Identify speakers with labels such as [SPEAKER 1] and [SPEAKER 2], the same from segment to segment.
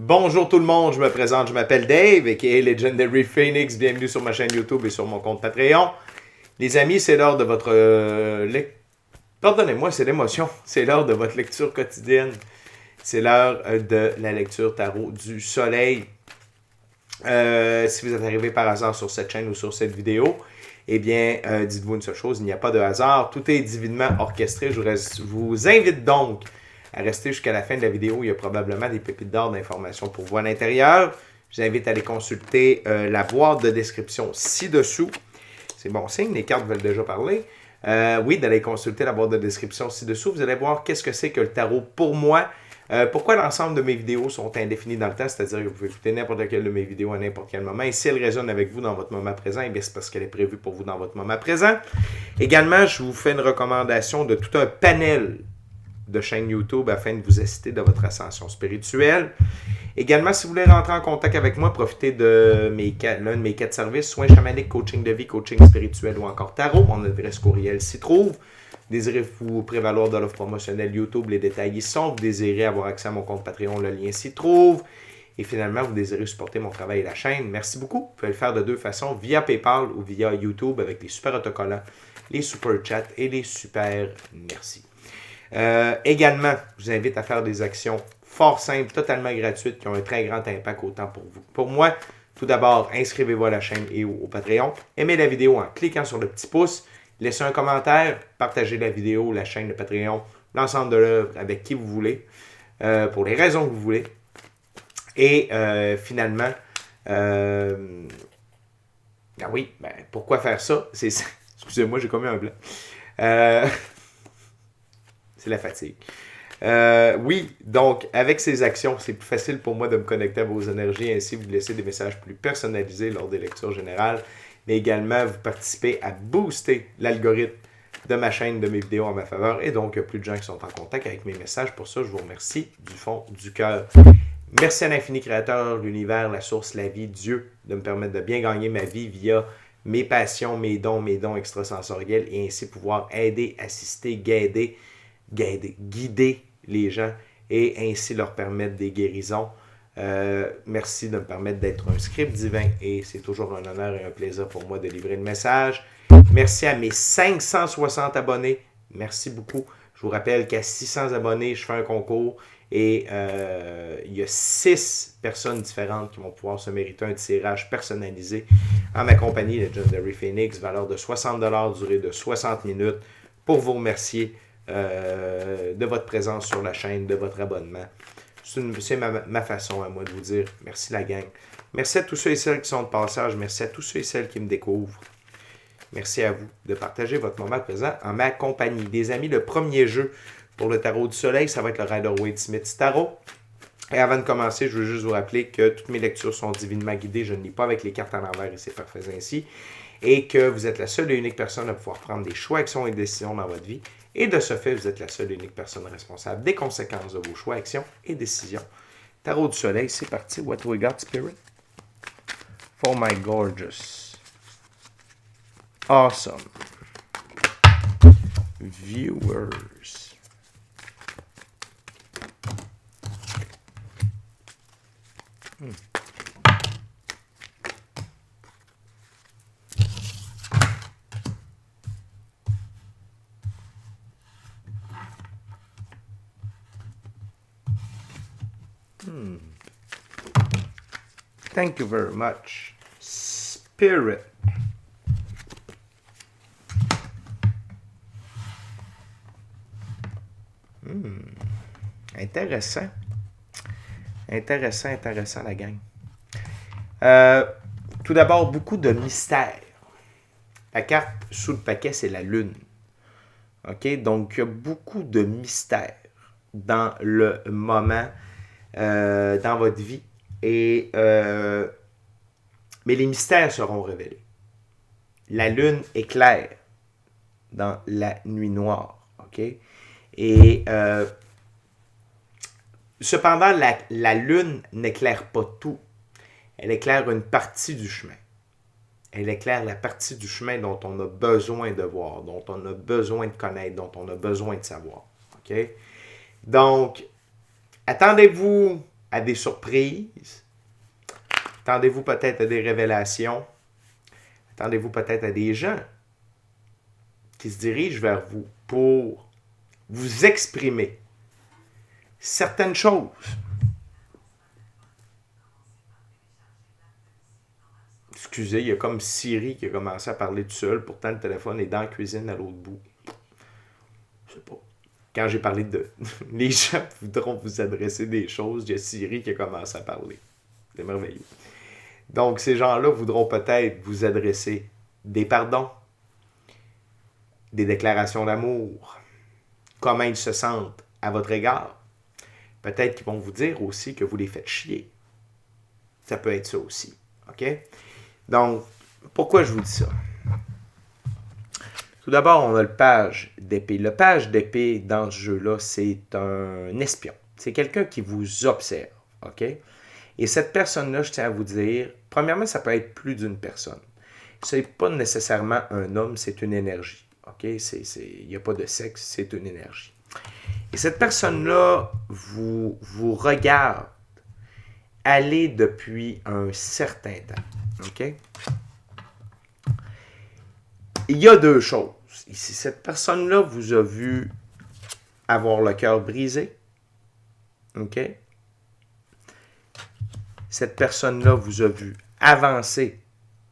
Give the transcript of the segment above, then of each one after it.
[SPEAKER 1] Bonjour tout le monde, je me présente, je m'appelle Dave, aka Legendary Phoenix. Bienvenue sur ma chaîne YouTube et sur mon compte Patreon. Les amis, c'est l'heure de votre... Pardonnez-moi, c'est l'émotion. C'est l'heure de votre lecture quotidienne. C'est l'heure de la lecture tarot du soleil. Si vous êtes arrivé par hasard sur cette chaîne ou sur cette vidéo, eh bien, dites-vous une seule chose, il n'y a pas de hasard. Tout est divinement orchestré. Je vous invite donc à rester jusqu'à la fin de la vidéo. Il y a probablement des pépites d'or d'informations pour vous à l'intérieur. Je vous invite à aller consulter la boîte de description ci-dessous. C'est bon signe, les cartes veulent déjà parler. Oui, d'aller consulter la boîte de description ci-dessous. Vous allez voir qu'est-ce que c'est que le tarot pour moi. Pourquoi l'ensemble de mes vidéos sont indéfinies dans le temps, c'est-à-dire que vous pouvez écouter n'importe laquelle de mes vidéos à n'importe quel moment. Et si elle résonne avec vous dans votre moment présent, eh bien c'est parce qu'elle est prévue pour vous dans votre moment présent. Également, je vous fais une recommandation de tout un panel de chaînes YouTube afin de vous assister de votre ascension spirituelle. Également, si vous voulez rentrer en contact avec moi, profitez de l'un de mes 4 services, soins chamaniques, coaching de vie, coaching spirituel ou encore tarot. Mon adresse courriel s'y trouve. Désirez-vous prévaloir de l'offre promotionnelle YouTube, les détails y sont. Vous désirez avoir accès à mon compte Patreon, le lien s'y trouve. Et finalement, vous désirez supporter mon travail et la chaîne. Merci beaucoup. Vous pouvez le faire de deux façons, via PayPal ou via YouTube avec les super autocollants, les super chats et les super merci. Également, je vous invite à faire des actions fort simples, totalement gratuites, qui ont un très grand impact autant pour vous que pour moi. Tout d'abord, inscrivez-vous à la chaîne et au Patreon. Aimez la vidéo en cliquant sur le petit pouce. Laissez un commentaire, partagez la vidéo, la chaîne, le Patreon, l'ensemble de l'œuvre avec qui vous voulez, pour les raisons que vous voulez. Et finalement, pourquoi faire ça? Excusez-moi, j'ai commis un blanc. C'est la fatigue. Oui, donc, avec ces actions, c'est plus facile pour moi de me connecter à vos énergies, ainsi vous laissez des messages plus personnalisés lors des lectures générales, mais également vous participez à booster l'algorithme de ma chaîne, de mes vidéos en ma faveur, et donc il y a plus de gens qui sont en contact avec mes messages. Pour ça, je vous remercie du fond du cœur. Merci à l'infini créateur, l'univers, la source, la vie, Dieu, de me permettre de bien gagner ma vie via mes passions, mes dons extrasensoriels, et ainsi pouvoir aider, assister, guider les gens et ainsi leur permettre des guérisons. Merci de me permettre d'être un script divin et c'est toujours un honneur et un plaisir pour moi de livrer le message. Merci à mes 560 abonnés. Merci beaucoup. Je vous rappelle qu'à 600 abonnés, je fais un concours et il y a 6 personnes différentes qui vont pouvoir se mériter un tirage personnalisé en ma compagnie, Legendary Phoenix, valeur de 60$, durée de 60 minutes, pour vous remercier de votre présence sur la chaîne, de votre abonnement. C'est ma façon à moi de vous dire merci la gang. Merci à tous ceux et celles qui sont de passage. Merci à tous ceux et celles qui me découvrent. Merci à vous de partager votre moment présent en ma compagnie. Des amis, le premier jeu pour le tarot du soleil, ça va être le Rider-Waite-Smith Tarot. Et avant de commencer, je veux juste vous rappeler que toutes mes lectures sont divinement guidées. Je ne lis pas avec les cartes à l'envers et c'est parfait ainsi. Et que vous êtes la seule et unique personne à pouvoir prendre des choix, actions et décisions dans votre vie. Et de ce fait, vous êtes la seule et unique personne responsable des conséquences de vos choix, actions et décisions. Tarot du soleil, c'est parti. What we got, Spirit? For my gorgeous, awesome viewers. Thank you very much, Spirit. Intéressant. Intéressant, la gang. Tout d'abord, beaucoup de mystères. La carte sous le paquet, c'est la lune. OK? Donc, il y a beaucoup de mystères dans le moment, dans votre vie. Mais les mystères seront révélés. La lune éclaire dans la nuit noire. OK? Et cependant, la lune n'éclaire pas tout. Elle éclaire une partie du chemin. Elle éclaire la partie du chemin dont on a besoin de voir, dont on a besoin de connaître, dont on a besoin de savoir. OK? Donc, attendez-vous à des surprises. Attendez-vous peut-être à des révélations. Attendez-vous peut-être à des gens qui se dirigent vers vous pour vous exprimer certaines choses. Excusez, il y a comme Siri qui a commencé à parler tout seul. Pourtant, le téléphone est dans la cuisine à l'autre bout. Je sais pas. Quand j'ai parlé de... Les gens voudront vous adresser des choses. Il y a Siri qui a commencé à parler. C'est merveilleux. Donc, ces gens-là voudront peut-être vous adresser des pardons, des déclarations d'amour, comment ils se sentent à votre égard. Peut-être qu'ils vont vous dire aussi que vous les faites chier. Ça peut être ça aussi. OK? Donc, pourquoi je vous dis ça? Tout d'abord, on a le page d'épée. Le page d'épée dans ce jeu-là, c'est un espion. C'est quelqu'un qui vous observe. OK? Et cette personne-là, je tiens à vous dire, premièrement, ça peut être plus d'une personne. Ce n'est pas nécessairement un homme, c'est une énergie. OK? Il n'y a pas de sexe, c'est une énergie. Et cette personne-là vous regarde aller depuis un certain temps. OK? Il y a deux choses. Ici, cette personne-là vous a vu avoir le cœur brisé. OK? Cette personne-là vous a vu avancer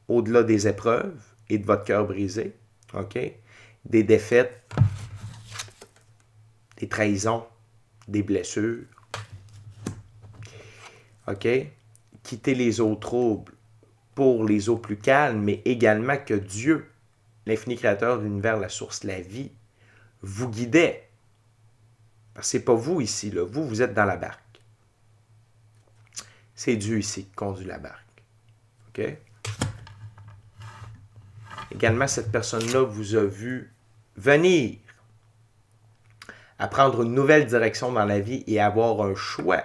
[SPEAKER 1] au-delà des épreuves et de votre cœur brisé. OK? Des défaites, des trahisons, des blessures. OK? Quitter les eaux troubles pour les eaux plus calmes, mais également que Dieu, l'infini créateur de l'univers, la source, la vie, vous guidait. Parce que ce n'est pas vous ici, là. Vous êtes dans la barque. C'est Dieu ici qui conduit la barque. OK? Également, cette personne-là vous a vu venir à prendre une nouvelle direction dans la vie et avoir un choix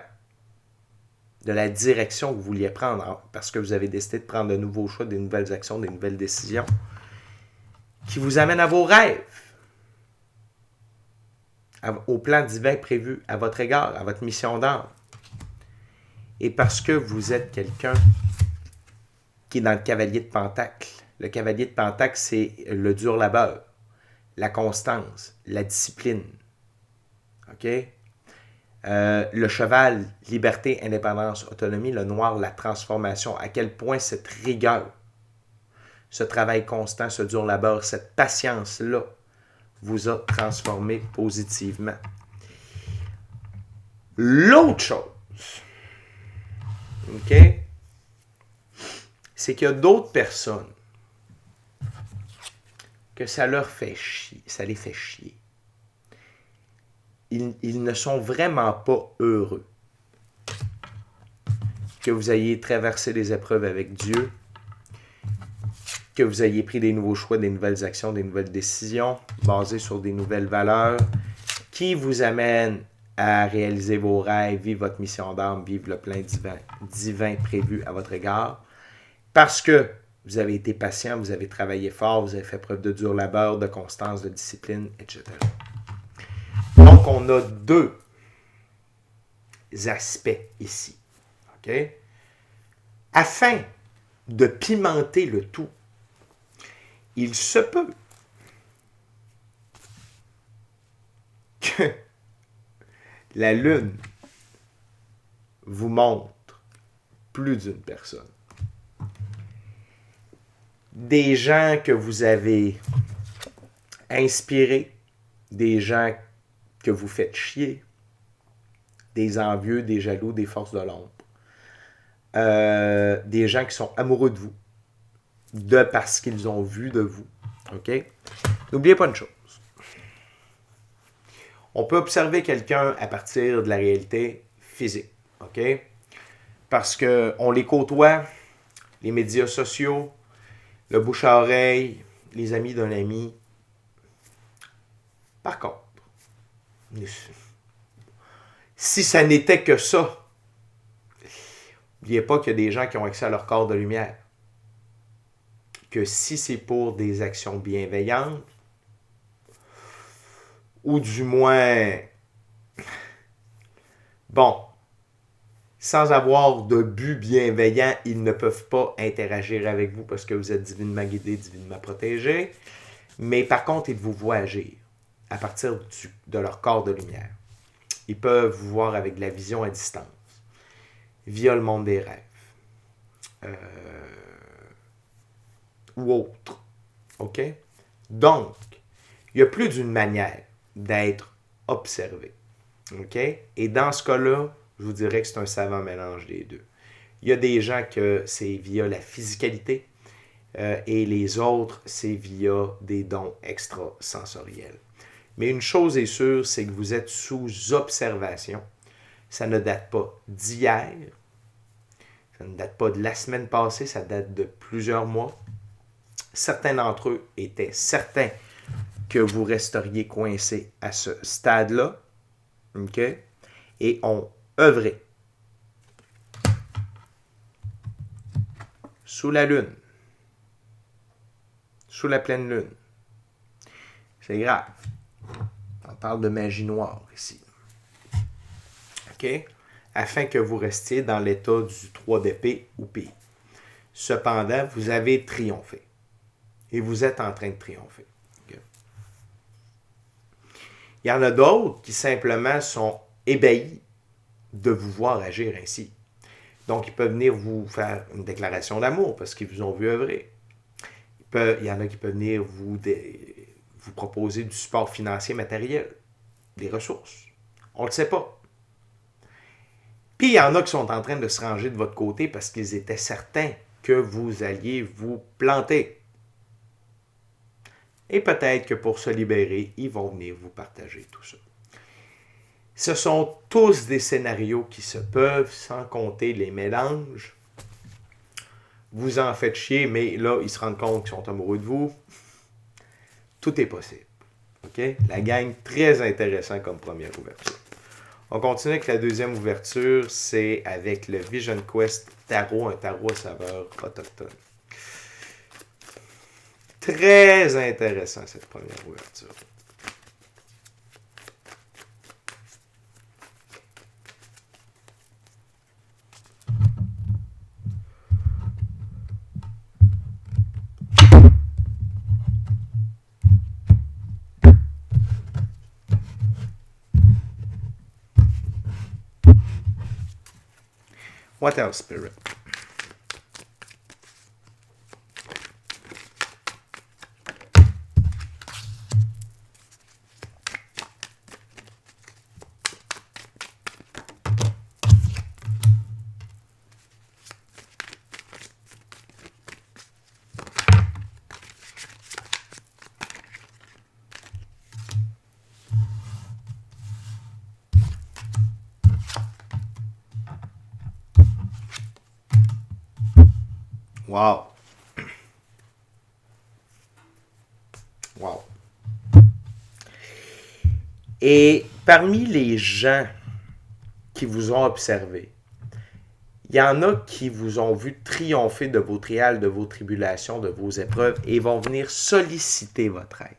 [SPEAKER 1] de la direction que vous vouliez prendre parce que vous avez décidé de prendre de nouveaux choix, des nouvelles actions, des nouvelles décisions qui vous amènent à vos rêves, au plan divin prévu à votre égard, à votre mission d'âme. Et parce que vous êtes quelqu'un qui est dans le cavalier de Pentacle. Le cavalier de Pentacle, c'est le dur labeur, la constance, la discipline. OK? Le cheval, liberté, indépendance, autonomie. Le noir, la transformation. À quel point cette rigueur, ce travail constant, ce dur labeur, cette patience-là vous a transformé positivement. L'autre chose, OK, c'est qu'il y a d'autres personnes que ça leur fait chier, ça les fait chier. Ils ne sont vraiment pas heureux que vous ayez traversé les épreuves avec Dieu, que vous ayez pris des nouveaux choix, des nouvelles actions, des nouvelles décisions basées sur des nouvelles valeurs qui vous amènent à réaliser vos rêves, vivre votre mission d'âme, vivre le plein divin prévu à votre égard, parce que vous avez été patient, vous avez travaillé fort, vous avez fait preuve de dur labeur, de constance, de discipline, etc. Donc, on a deux aspects ici. OK? Afin de pimenter le tout, il se peut que la Lune vous montre plus d'une personne. Des gens que vous avez inspirés, des gens que vous faites chier, des envieux, des jaloux, des forces de l'ombre, des gens qui sont amoureux de vous, de parce qu'ils ont vu de vous. OK? N'oubliez pas une chose. On peut observer quelqu'un à partir de la réalité physique. OK? Parce qu'on les côtoie, les médias sociaux, le bouche à oreille, les amis d'un ami. Par contre, si ça n'était que ça, n'oubliez pas qu'il y a des gens qui ont accès à leur corps de lumière. Que si c'est pour des actions bienveillantes, ou du moins, bon, sans avoir de but bienveillant, ils ne peuvent pas interagir avec vous parce que vous êtes divinement guidé, divinement protégé. Mais par contre, ils vous voient agir à partir de leur corps de lumière. Ils peuvent vous voir avec de la vision à distance, via le monde des rêves, ou autre. OK? Donc, il y a plus d'une manière d'être observé. OK? Et dans ce cas-là, je vous dirais que c'est un savant mélange des deux. Il y a des gens que c'est via la physicalité et les autres, c'est via des dons extrasensoriels. Mais une chose est sûre, c'est que vous êtes sous observation. Ça ne date pas d'hier, ça ne date pas de la semaine passée, ça date de plusieurs mois. Certains d'entre eux étaient certains que vous resteriez coincé à ce stade-là, OK? Et ont œuvré sous la lune, sous la pleine lune. C'est grave. On parle de magie noire ici. OK? Afin que vous restiez dans l'état du 3 d'épée ou pire. Cependant, vous avez triomphé. Et vous êtes en train de triompher. Okay? Il y en a d'autres qui simplement sont ébahis de vous voir agir ainsi. Donc, ils peuvent venir vous faire une déclaration d'amour parce qu'ils vous ont vu œuvrer. Il y en a qui peuvent venir vous proposer du support financier matériel, des ressources. On ne le sait pas. Puis, il y en a qui sont en train de se ranger de votre côté parce qu'ils étaient certains que vous alliez vous planter. Et peut-être que pour se libérer, ils vont venir vous partager tout ça. Ce sont tous des scénarios qui se peuvent, sans compter les mélanges. Vous en faites chier, mais là, ils se rendent compte qu'ils sont amoureux de vous. Tout est possible. Okay? La gang, très intéressant comme première ouverture. On continue avec la deuxième ouverture, c'est avec le Vision Quest Tarot, un tarot à saveur autochtone. Très intéressant cette première ouverture. What else, Spirit? Wow. Wow. Et parmi les gens qui vous ont observé, il y en a qui vous ont vu triompher de vos trials, de vos tribulations, de vos épreuves et vont venir solliciter votre aide.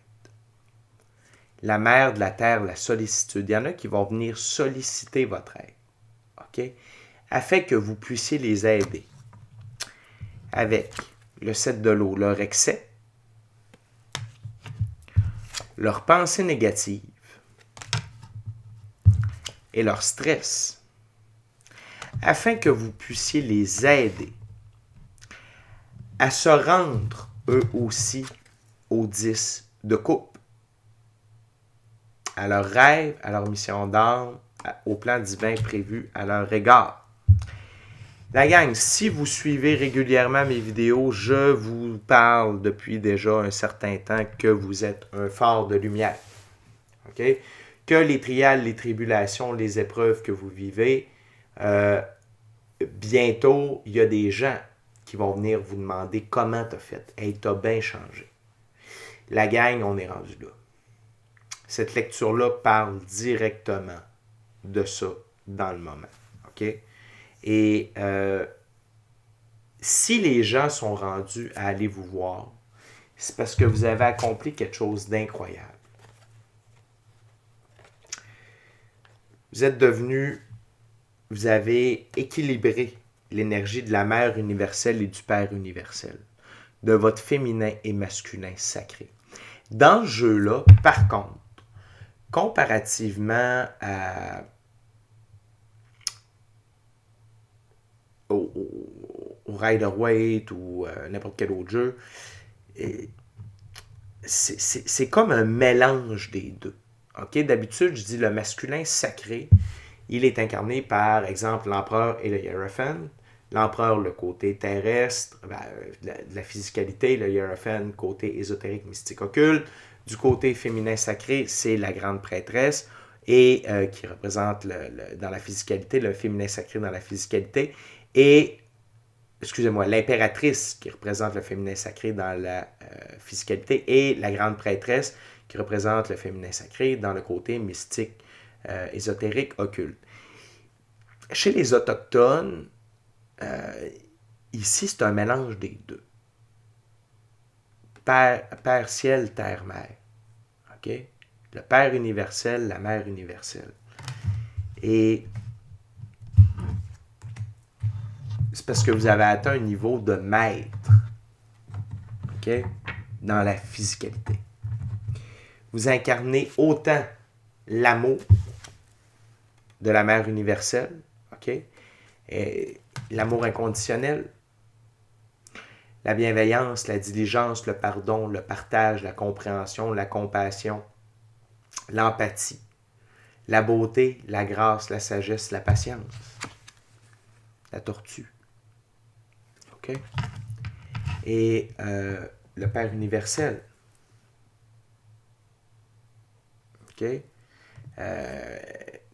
[SPEAKER 1] La mère de la terre, la sollicitude. Il y en a qui vont venir solliciter votre aide. OK? Afin que vous puissiez les aider. Avec le 7 de l'eau, leur excès, leurs pensées négatives et leur stress, afin que vous puissiez les aider à se rendre eux aussi au 10 de coupe, à leurs rêves, à leur mission d'âme, au plan divin prévu à leur égard. La gang, si vous suivez régulièrement mes vidéos, je vous parle depuis déjà un certain temps que vous êtes un phare de lumière. OK? Que les trials, les tribulations, les épreuves que vous vivez, bientôt, il y a des gens qui vont venir vous demander comment tu as fait. Hey, tu as bien changé. La gang, on est rendu là. Cette lecture-là parle directement de ça dans le moment. OK? Et si les gens sont rendus à aller vous voir, c'est parce que vous avez accompli quelque chose d'incroyable. Vous êtes devenu vous avez équilibré l'énergie de la mère universelle et du père universel, de votre féminin et masculin sacré. Dans ce jeu-là, par contre, comparativement au Rider-Waite ou n'importe quel autre jeu, c'est comme un mélange des deux. Okay? D'habitude, je dis le masculin sacré, il est incarné par exemple l'empereur et le Hiérophant. L'empereur, le côté terrestre, de la physicalité, le Hiérophant, côté ésotérique, mystique, occulte. Du côté féminin sacré, c'est la grande prêtresse, et qui représente dans la physicalité, le féminin sacré dans la physicalité, et, excusez-moi, l'impératrice, qui représente le féminin sacré dans la physicalité, et la grande prêtresse, qui représente le féminin sacré dans le côté mystique, ésotérique, occulte. Chez les Autochtones, ici, c'est un mélange des deux. Père ciel, terre mère. OK? Le Père universel, la Mère universelle. Et c'est parce que vous avez atteint un niveau de maître. OK? Dans la physicalité. Vous incarnez autant l'amour de la Mère universelle, OK? Et l'amour inconditionnel, la bienveillance, la diligence, le pardon, le partage, la compréhension, la compassion, l'empathie, la beauté, la grâce, la sagesse, la patience, la tortue. OK? Et le Père universel. OK?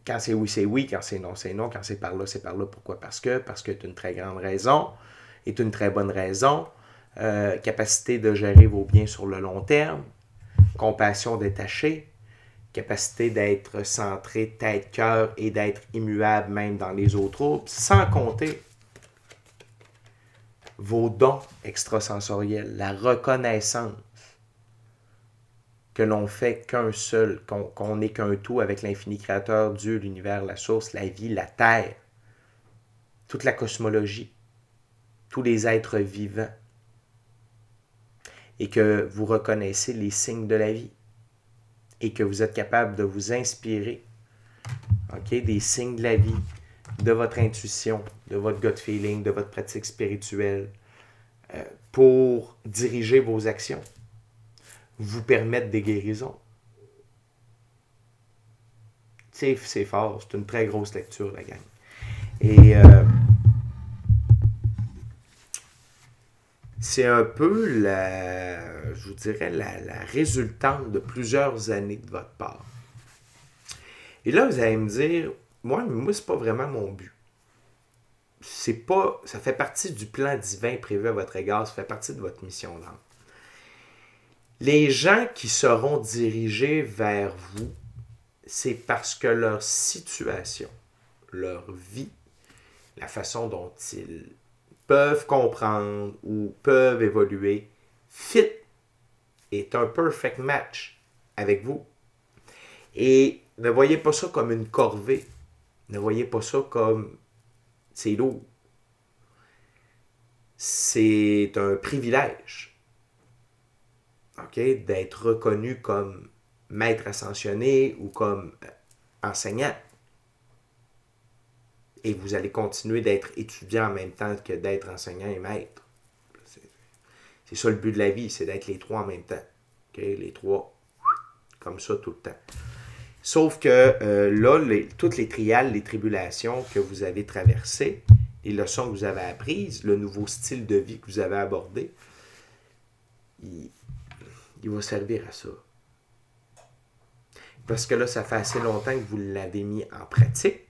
[SPEAKER 1] Quand c'est oui, quand c'est non, quand c'est par là, c'est par là. Pourquoi? Parce que c'est une très grande raison, est une très bonne raison, capacité de gérer vos biens sur le long terme, compassion détachée, capacité d'être centré tête, cœur et d'être immuable même dans les eaux troubles, sans compter vos dons extrasensoriels, la reconnaissance que l'on fait qu'un seul, qu'on n'est qu'un tout avec l'infini créateur, Dieu, l'univers, la source, la vie, la terre, toute la cosmologie, tous les êtres vivants, et que vous reconnaissez les signes de la vie, et que vous êtes capable de vous inspirer, okay, des signes de la vie, de votre intuition, de votre gut feeling, de votre pratique spirituelle, pour diriger vos actions, vous permettre des guérisons. C'est fort, c'est une très grosse lecture, la gang. Et c'est un peu je vous dirais, la résultante de plusieurs années de votre part. Et là, vous allez me dire, moi c'est pas vraiment mon but. Ça fait partie du plan divin prévu à votre égard, ça fait partie de votre mission d'âme. Les gens qui seront dirigés vers vous, c'est parce que leur situation, leur vie, la façon dont ils peuvent comprendre ou peuvent évoluer, fit, est un perfect match avec vous. Et ne voyez pas ça comme une corvée. Ne voyez pas ça comme c'est lourd. C'est un privilège, okay, d'être reconnu comme maître ascensionné ou comme enseignant. Et vous allez continuer d'être étudiant en même temps que d'être enseignant et maître. C'est ça le but de la vie, c'est d'être les trois en même temps. Okay? Les trois, comme ça tout le temps. Sauf que là, toutes les trials, les tribulations que vous avez traversées, les leçons que vous avez apprises, le nouveau style de vie que vous avez abordé, il va servir à ça. Parce que là, ça fait assez longtemps que vous l'avez mis en pratique,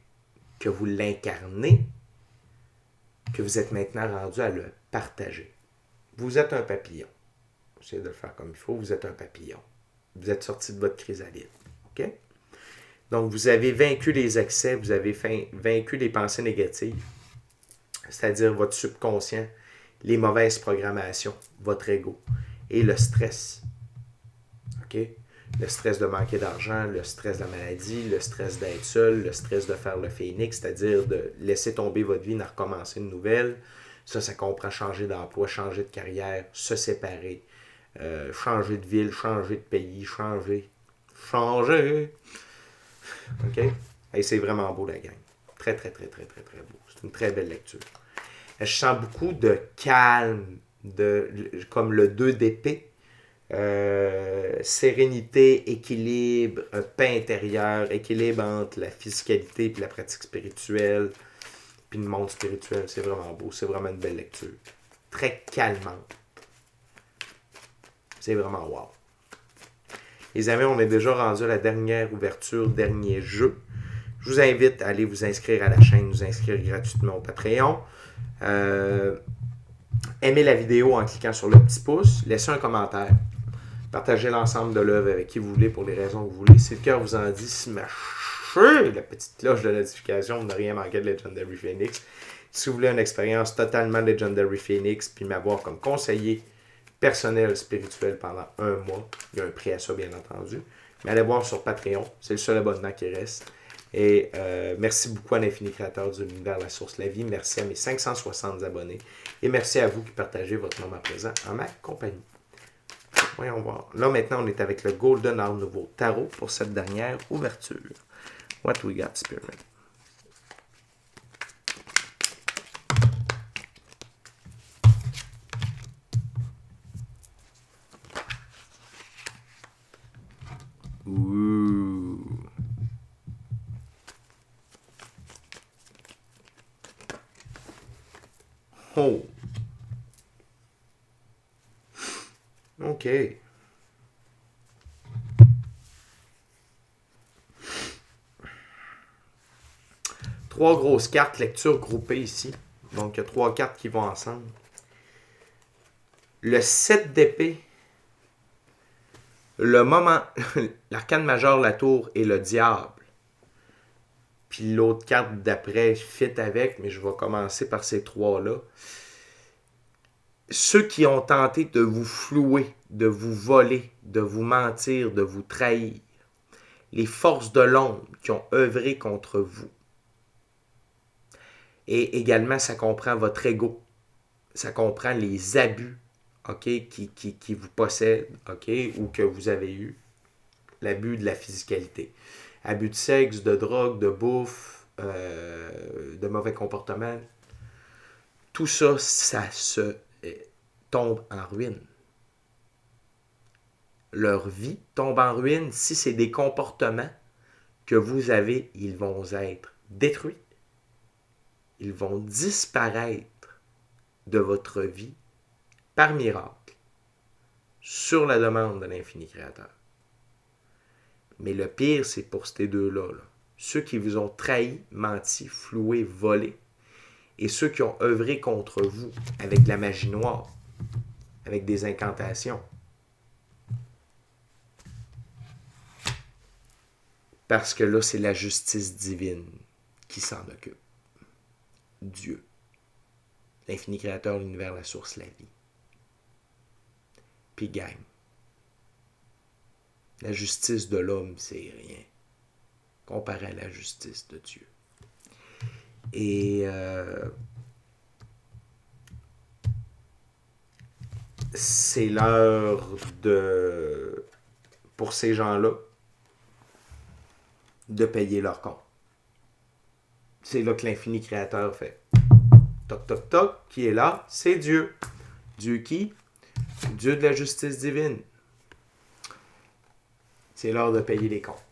[SPEAKER 1] que vous l'incarnez, que vous êtes maintenant rendu à le partager. Vous êtes un papillon. Essayez de le faire comme il faut. Vous êtes un papillon. Vous êtes sorti de votre chrysalide. OK? Donc, vous avez vaincu les excès, vous avez vaincu les pensées négatives, c'est-à-dire votre subconscient, les mauvaises programmations, votre ego et le stress. OK? Le stress de manquer d'argent, le stress de la maladie, le stress d'être seul, le stress de faire le phénix, c'est-à-dire de laisser tomber votre vie, d'en recommencer une nouvelle. Ça comprend changer d'emploi, changer de carrière, se séparer, changer de ville, changer de pays, changer. OK? Et c'est vraiment beau, la gang. Très, très, très, très, très, très beau. C'est une très belle lecture. Je sens beaucoup de calme, comme le 2 d'épée. Sérénité, équilibre, paix intérieure, équilibre entre la physicalité et la pratique spirituelle, puis le monde spirituel. C'est vraiment beau. C'est vraiment une belle lecture. Très calmante. C'est vraiment wow. Les amis, on est déjà rendu à la dernière ouverture, dernier jeu. Je vous invite à aller vous inscrire à la chaîne, vous inscrire gratuitement au Patreon. Aimez la vidéo en cliquant sur le petit pouce. Laissez un commentaire. Partagez l'ensemble de l'œuvre avec qui vous voulez pour les raisons que vous voulez. Si le cœur vous en dit, smachez la petite cloche de notification pour ne rien manquer de Legendary Phoenix. Si vous voulez une expérience totalement Legendary Phoenix, puis m'avoir comme conseiller personnel spirituel pendant un mois, il y a un prix à ça bien entendu. Mais allez voir sur Patreon, c'est le seul abonnement qui reste. Et merci beaucoup à l'Infini Créateur de l'Univers, la Source, la Vie. Merci à mes 560 abonnés. Et merci à vous qui partagez votre moment présent en ma compagnie. Voyons voir. Là, maintenant, on est avec le Golden Art Nouveau Tarot pour cette dernière ouverture. What we got, Spirit? Ouh. Oh. OK. Trois grosses cartes, lecture groupée ici. Donc, il y a trois cartes qui vont ensemble. Le 7 d'épée. Le moment, l'arcane majeur, la tour et le diable. Puis l'autre carte d'après fit avec, mais je vais commencer par ces trois-là. Ceux qui ont tenté de vous flouer, de vous voler, de vous mentir, de vous trahir. Les forces de l'ombre qui ont œuvré contre vous. Et également, ça comprend votre ego. Ça comprend les abus, OK, qui vous possèdent, OK, ou que vous avez eu. L'abus de la physicalité. Abus de sexe, de drogue, de bouffe, de mauvais comportements. Tout ça, ça se tombe en ruine. Leur vie tombe en ruine. Si c'est des comportements que vous avez, ils vont être détruits. Ils vont disparaître de votre vie par miracle sur la demande de l'Infini Créateur. Mais le pire, c'est pour ces deux-là. Là. Ceux qui vous ont trahi, menti, floué, volé. Et ceux qui ont œuvré contre vous avec de la magie noire, avec des incantations. Parce que là, c'est la justice divine qui s'en occupe. Dieu. L'infini créateur, l'univers, la source, la vie. Puis gang. La justice de l'homme, c'est rien. Comparé à la justice de Dieu. Et c'est l'heure de, pour ces gens-là, de payer leur compte. C'est là que l'infini créateur fait. Toc, toc, toc, qui est là? C'est Dieu. Dieu qui? Dieu de la justice divine. C'est l'heure de payer les comptes.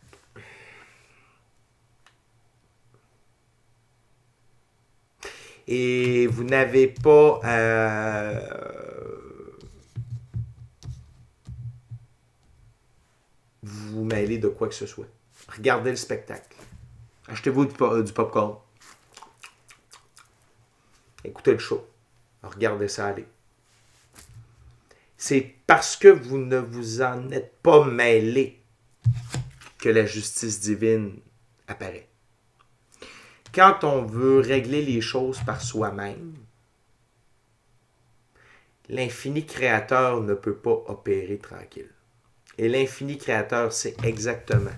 [SPEAKER 1] Et vous n'avez pas vous mêler de quoi que ce soit. Regardez le spectacle. Achetez-vous du popcorn. Écoutez le show. Regardez ça aller. C'est parce que vous ne vous en êtes pas mêlé que la justice divine apparaît. Quand on veut régler les choses par soi-même, l'infini créateur ne peut pas opérer tranquille. Et l'infini créateur sait exactement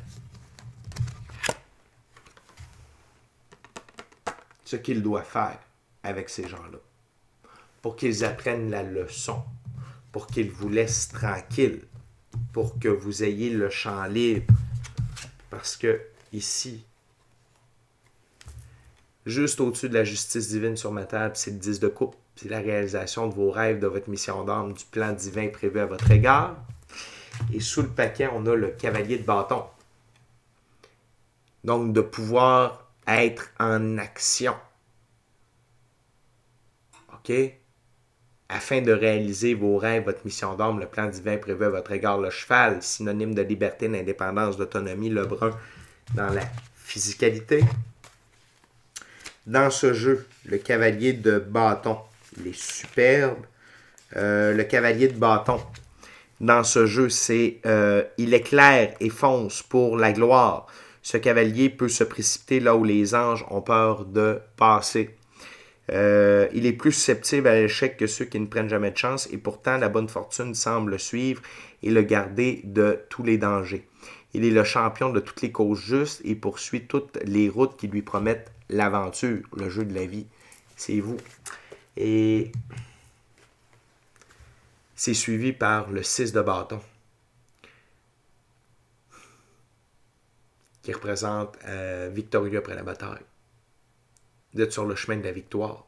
[SPEAKER 1] ce qu'il doit faire avec ces gens-là pour qu'ils apprennent la leçon, pour qu'ils vous laissent tranquille, pour que vous ayez le champ libre. Parce que ici, juste au-dessus de la justice divine sur ma table, c'est le 10 de coupe. C'est la réalisation de vos rêves, de votre mission d'âme, du plan divin prévu à votre égard. Et sous le paquet, on a le cavalier de bâton. Donc, de pouvoir être en action. OK? Afin de réaliser vos rêves, votre mission d'âme, le plan divin prévu à votre égard, le cheval, synonyme de liberté, d'indépendance, d'autonomie, le brun dans la physicalité. Dans ce jeu, le cavalier de bâton, il est superbe. Le cavalier de bâton, dans ce jeu, c'est il éclaire et fonce pour la gloire. Ce cavalier peut se précipiter là où les anges ont peur de passer. Il est plus susceptible à l'échec que ceux qui ne prennent jamais de chance et pourtant la bonne fortune semble le suivre et le garder de tous les dangers. Il est le champion de toutes les causes justes et poursuit toutes les routes qui lui promettent l'aventure, le jeu de la vie. C'est vous. Et c'est suivi par le 6 de bâton qui représente victorieux après la bataille. Vous êtes sur le chemin de la victoire.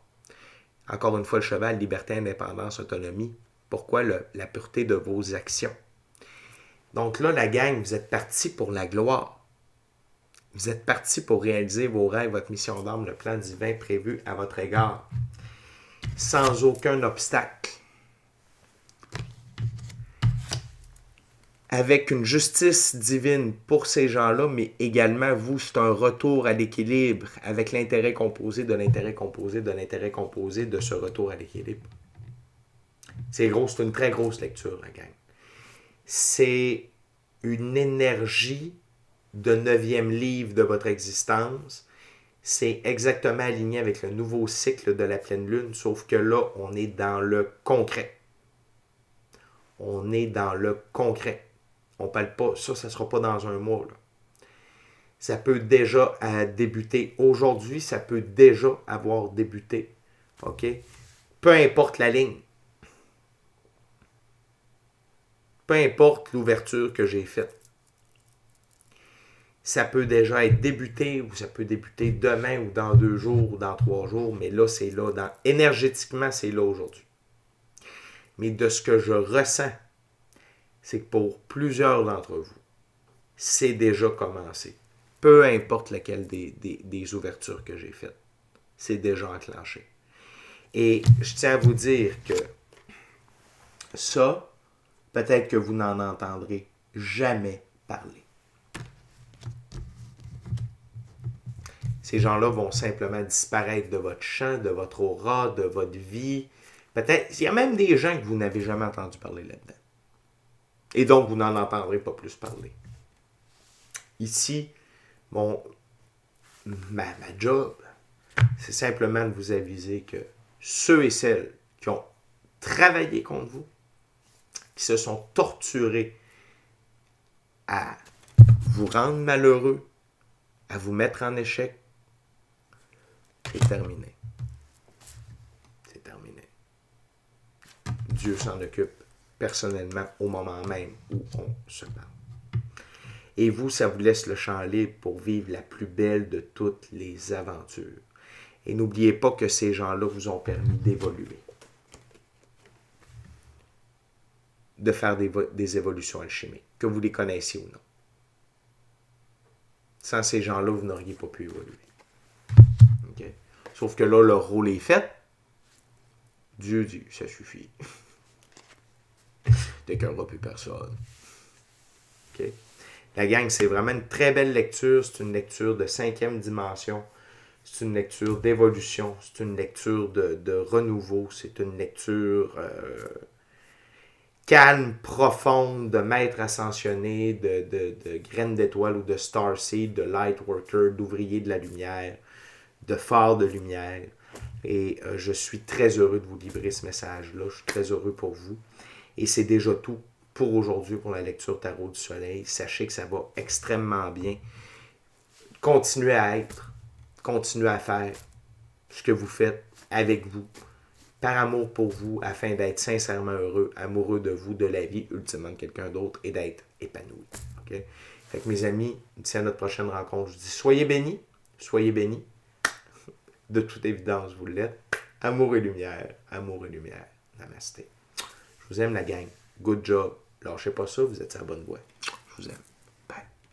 [SPEAKER 1] Encore une fois, le cheval, liberté, indépendance, autonomie. Pourquoi la pureté de vos actions? Donc là, la gang, vous êtes partis pour la gloire. Vous êtes partis pour réaliser vos rêves, votre mission d'âme, le plan divin prévu à votre égard. Sans aucun obstacle. Avec une justice divine pour ces gens-là, mais également, vous, c'est un retour à l'équilibre avec l'intérêt composé de l'intérêt composé de l'intérêt composé de ce retour à l'équilibre. C'est gros, c'est une très grosse lecture, la gang. C'est une énergie de 9e livre de votre existence. C'est exactement aligné avec le nouveau cycle de la pleine lune, sauf que là, on est dans le concret. On est dans le concret. On ne parle pas, ça ne sera pas dans un mois. Là. Ça peut déjà débuter aujourd'hui, ça peut déjà avoir débuté. OK? Peu importe la ligne. Peu importe l'ouverture que j'ai faite. Ça peut déjà être débuté ou ça peut débuter demain ou dans 2 jours ou dans 3 jours, mais là, c'est là. Énergétiquement, c'est là aujourd'hui. Mais de ce que je ressens, c'est que pour plusieurs d'entre vous, c'est déjà commencé. Peu importe laquelle des ouvertures que j'ai faites, c'est déjà enclenché. Et je tiens à vous dire que ça, peut-être que vous n'en entendrez jamais parler. Ces gens-là vont simplement disparaître de votre champ, de votre aura, de votre vie. Peut-être, il y a même des gens que vous n'avez jamais entendu parler là-dedans. Et donc, vous n'en entendrez pas plus parler. Ici, ma job, c'est simplement de vous aviser que ceux et celles qui ont travaillé contre vous, qui se sont torturés à vous rendre malheureux, à vous mettre en échec, c'est terminé. C'est terminé. Dieu s'en occupe personnellement au moment même où on se parle. Et vous, ça vous laisse le champ libre pour vivre la plus belle de toutes les aventures. Et n'oubliez pas que ces gens-là vous ont permis d'évoluer. De faire des évolutions alchimiques, que vous les connaissiez ou non. Sans ces gens-là, vous n'auriez pas pu évoluer. Okay? Sauf que là, leur rôle est fait. Dieu dit, ça suffit. T'écœureras plus personne. Okay? La gang, c'est vraiment une très belle lecture. C'est une lecture de 5e dimension. C'est une lecture d'évolution. C'est une lecture de renouveau. C'est une lecture calme, profonde, de maître ascensionné, de graines d'étoiles ou de starseed, de lightworker, d'ouvrier de la lumière, de phare de lumière. Et je suis très heureux de vous livrer ce message-là. Je suis très heureux pour vous. Et c'est déjà tout pour aujourd'hui, pour la lecture tarot du soleil. Sachez que ça va extrêmement bien. Continuez à être, continuez à faire ce que vous faites avec vous, par amour pour vous, afin d'être sincèrement heureux, amoureux de vous, de la vie, ultimement de quelqu'un d'autre, et d'être épanoui. Okay? Fait que mes amis, d'ici à notre prochaine rencontre, je dis soyez bénis, soyez bénis. De toute évidence, vous l'êtes. Amour et lumière, amour et lumière. Namasté. Je vous aime la gang. Good job. Lâchez pas ça, vous êtes sur la bonne voie. Je vous aime.